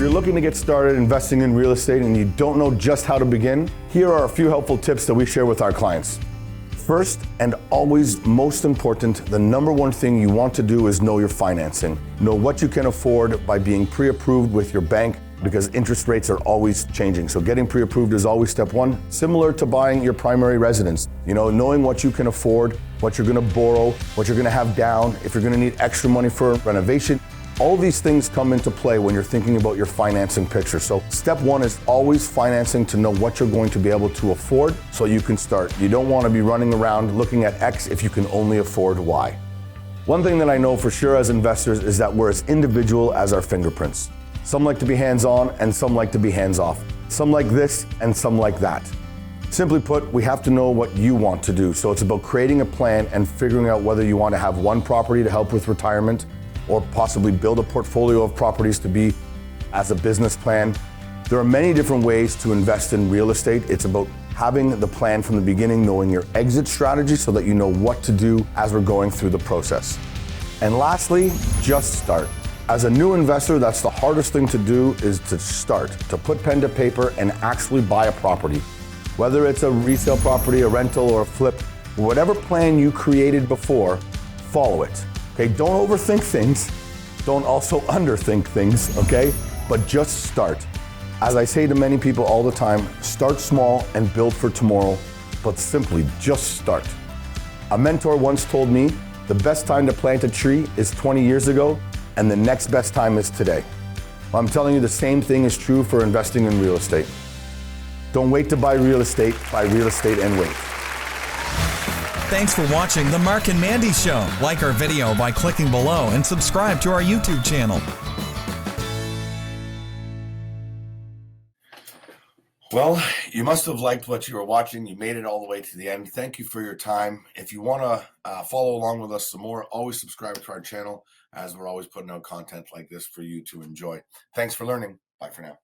you're looking to get started investing in real estate and you don't know just how to begin, here are a few helpful tips that we share with our clients. First, and always most important, the number one thing you want to do is know your financing. Know what you can afford by being pre-approved with your bank, because interest rates are always changing. So getting pre-approved is always step one, similar to buying your primary residence. Knowing what you can afford, what you're gonna borrow, what you're gonna have down, if you're gonna need extra money for renovation. All these things come into play when you're thinking about your financing picture. So step one is always financing to know what you're going to be able to afford so you can start. You don't wanna be running around looking at X if you can only afford Y. One thing that I know for sure as investors is that we're as individual as our fingerprints. Some like to be hands-on and some like to be hands-off. Some like this and some like that. Simply put, we have to know what you want to do. So it's about creating a plan and figuring out whether you want to have one property to help with retirement or possibly build a portfolio of properties to be as a business plan. There are many different ways to invest in real estate. It's about having the plan from the beginning, knowing your exit strategy so that you know what to do as we're going through the process. And lastly, just start. As a new investor, that's the hardest thing to do, is to start, to put pen to paper and actually buy a property. Whether it's a resale property, a rental, or a flip, whatever plan you created before, follow it. Okay, don't overthink things. Don't also underthink things, okay? But just start. As I say to many people all the time, start small and build for tomorrow, but simply just start. A mentor once told me, the best time to plant a tree is 20 years ago, and the next best time is today. I'm telling you, the same thing is true for investing in real estate. Don't wait to buy real estate and wait. Thanks for watching The Mark and Mandy Show. Like our video by clicking below and subscribe to our YouTube channel. Well, you must have liked what you were watching. You made it all the way to the end. Thank you for your time. If you want to follow along with us some more, always subscribe to our channel, as we're always putting out content like this for you to enjoy. Thanks for learning. Bye for now.